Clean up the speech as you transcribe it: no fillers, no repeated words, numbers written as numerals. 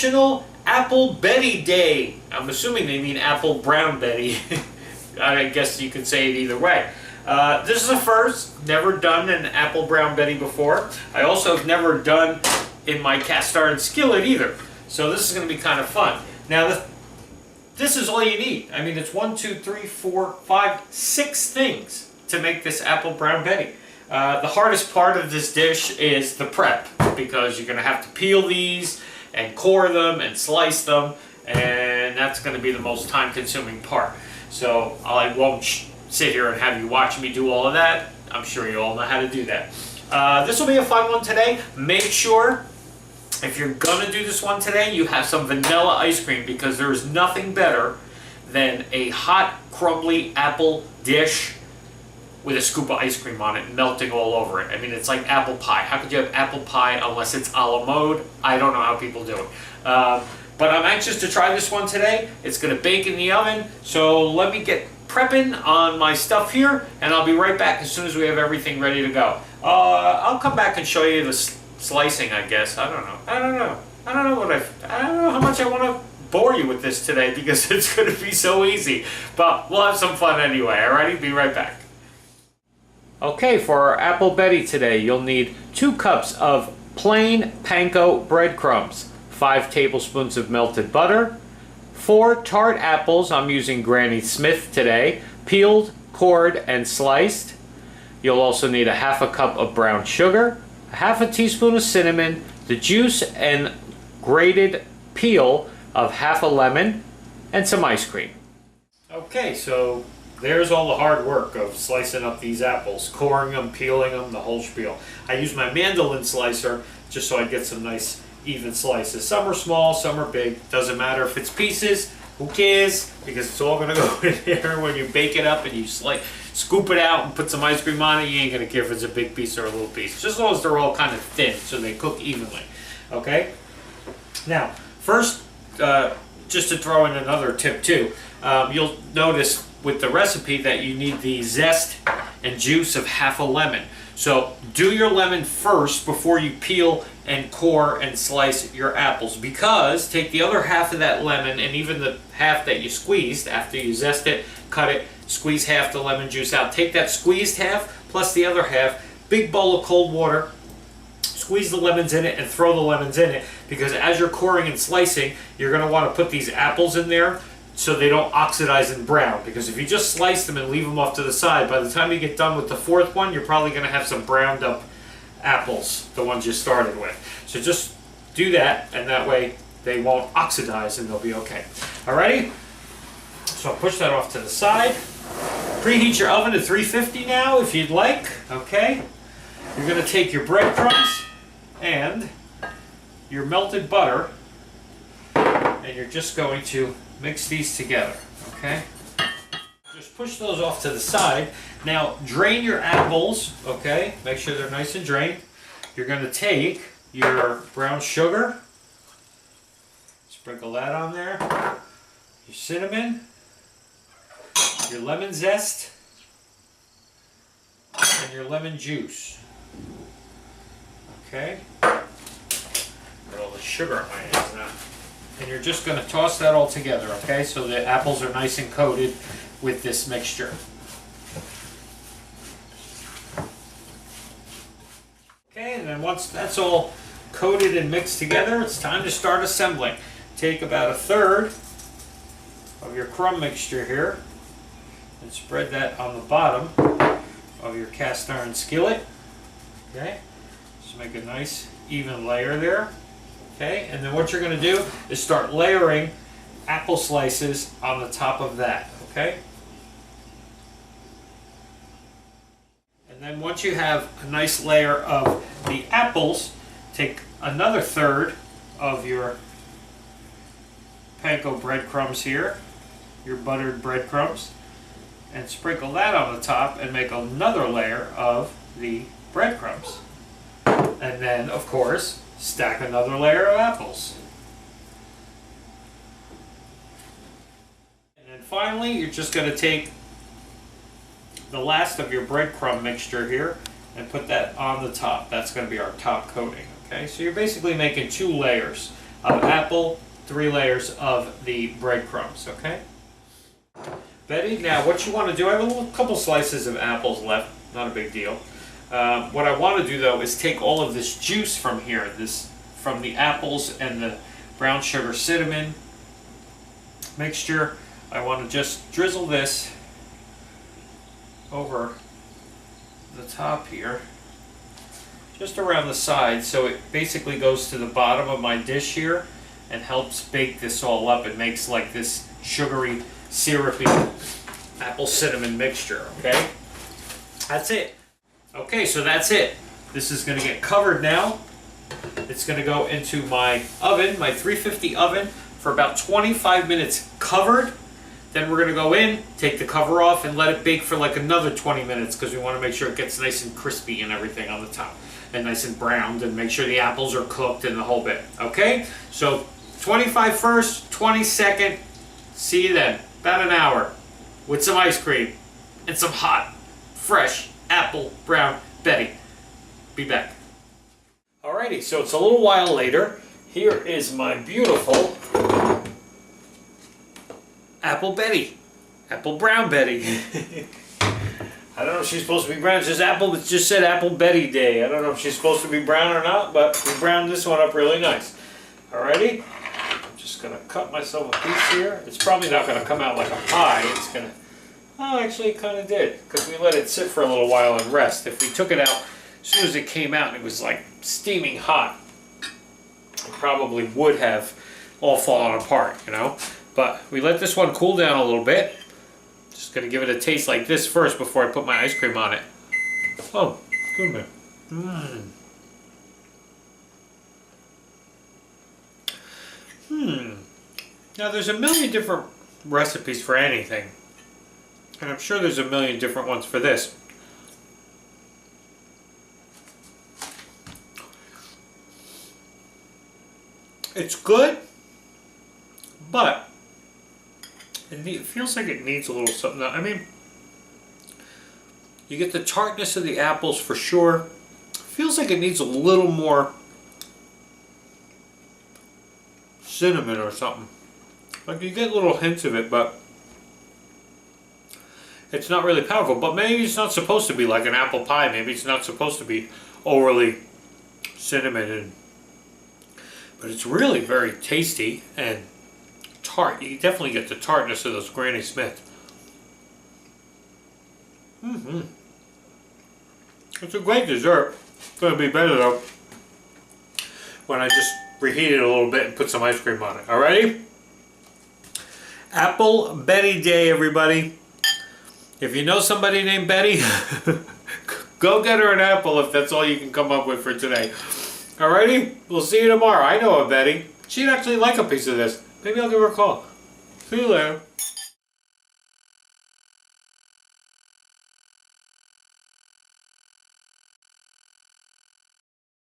National Apple Betty Day. I'm assuming they mean Apple Brown Betty. I guess you could say it either way. This is a first. Never done an Apple Brown Betty before. I also have never done in my cast iron skillet either. So this is going to be kind of fun. Now this is all you need. I mean, it's 1, 2, 3, 4, 5, 6 things to make this Apple Brown Betty. The hardest part of this dish is the prep, because you're going to have to peel these and core them and slice them, and that's going to be the most time-consuming part. So I won't sit here and have you watch me do all of that. I'm sure you all know how to do that. This will be a fun one today. Make sure, if you're going to do this one today, you have some vanilla ice cream, because there is nothing better than a hot, crumbly apple dish with a scoop of ice cream on it, melting all over it. I mean, it's like apple pie. How could you have apple pie unless it's a la mode? I don't know how people do it. But I'm anxious to try this one today. It's gonna bake in the oven, so let me get prepping on my stuff here, and I'll be right back as soon as we have everything ready to go. I'll come back and show you the slicing, I guess. I don't know how much I want to bore you with this today, because it's gonna be so easy. But we'll have some fun anyway. Alrighty, be right back. Okay, for our Apple Betty today, you'll need 2 cups of plain panko breadcrumbs, 5 tablespoons of melted butter, 4 tart apples. I'm using Granny Smith today, peeled, cored, and sliced. You'll also need a half a cup of brown sugar, a half a teaspoon of cinnamon, the juice and grated peel of half a lemon, and some ice cream. Okay, so there's all the hard work of slicing up these apples, coring them, peeling them, the whole spiel. I use my mandolin slicer just so I get some nice even slices. Some are small, some are big. Doesn't matter if it's pieces, who cares? Because it's all gonna go in there when you bake it up and you scoop it out and put some ice cream on it. You ain't gonna care if it's a big piece or a little piece. Just as long as they're all kind of thin so they cook evenly. Okay? Now, first, just to throw in another tip too, you'll notice with the recipe that you need the zest and juice of half a lemon. So do your lemon first before you peel and core and slice your apples, because take the other half of that lemon, and even the half that you squeezed after you zest it, cut it, squeeze half the lemon juice out. Take that squeezed half plus the other half, big bowl of cold water, squeeze the lemons in it and throw the lemons in it, because as you're coring and slicing, you're going to want to put these apples in there so they don't oxidize and brown. Because if you just slice them and leave them off to the side, by the time you get done with the 4th one, you're probably going to have some browned up apples, the ones you started with. So just do that, and that way they won't oxidize and they'll be okay. Alrighty? So I'll push that off to the side. Preheat your oven to 350 now if you'd like. Okay? You're going to take your breadcrumbs and your melted butter, and you're just going to mix these together, okay? Just push those off to the side. Now drain your apples, okay? Make sure they're nice and drained. You're going to take your brown sugar, sprinkle that on there, your cinnamon, your lemon zest, and your lemon juice. Okay? Got all the sugar on my hands now. And you're just going to toss that all together, okay? So the apples are nice and coated with this mixture. Okay, and then once that's all coated and mixed together, it's time to start assembling. Take about 1/3 of your crumb mixture here and spread that on the bottom of your cast iron skillet. Okay, just make a nice even layer there. Okay, and then what you're going to do is start layering apple slices on the top of that. Okay, and then once you have a nice layer of the apples, take another 1/3 of your panko breadcrumbs here, your buttered breadcrumbs, and sprinkle that on the top and make another layer of the breadcrumbs. And then, of course, stack another layer of apples. And then finally, you're just going to take the last of your breadcrumb mixture here and put that on the top. That's going to be our top coating. Okay, so you're basically making 2 layers of apple, 3 layers of the breadcrumbs, okay? Betty, now what you want to do, I have a couple slices of apples left, not a big deal. What I want to do though is take all of this juice from here, from the apples and the brown sugar cinnamon mixture. I want to just drizzle this over the top here, just around the side, so it basically goes to the bottom of my dish here and helps bake this all up. It makes like this sugary, syrupy apple cinnamon mixture, okay? That's it. Okay, so that's it. This is going to get covered now. It's going to go into my oven, my 350 oven, for about 25 minutes covered. Then we're going to go in, take the cover off, and let it bake for like another 20 minutes because we want to make sure it gets nice and crispy and everything on the top. And nice and browned, and make sure the apples are cooked and the whole bit. Okay? So 25 first, 20 second. See you then. About an hour. With some ice cream. And some hot, fresh apple brown Betty. Be back. Alrighty, so it's a little while later. Here is my beautiful Apple Betty. Apple Brown Betty. I don't know if she's supposed to be brown. It says apple, it just said Apple Betty Day. I don't know if she's supposed to be brown or not, but we browned this one up really nice. Alrighty? I'm just going to cut myself a piece here. It's probably not going to come out like a pie. It's going to... Oh, actually it kind of did, because we let it sit for a little while and rest. If we took it out as soon as it came out and it was like steaming hot, it probably would have all fallen apart, you know? But we let this one cool down a little bit. Just gonna give it a taste like this first before I put my ice cream on it. Oh, good man. Now there's a million different recipes for anything. And I'm sure there's a million different ones for this. It's good, but it feels like it needs a little something. I mean, you get the tartness of the apples for sure. Feels like it needs a little more cinnamon or something. Like you get little hints of it, but it's not really powerful. But maybe it's not supposed to be like an apple pie. Maybe it's not supposed to be overly cinnamon, but it's really very tasty and tart. You definitely get the tartness of those Granny Smith. It's a great dessert. It's going to be better though when I just reheat it a little bit and put some ice cream on it. Alrighty? Apple Betty Day, everybody. If you know somebody named Betty, go get her an apple if that's all you can come up with for today. Alrighty? We'll see you tomorrow. I know a Betty. She'd actually like a piece of this. Maybe I'll give her a call. See you later.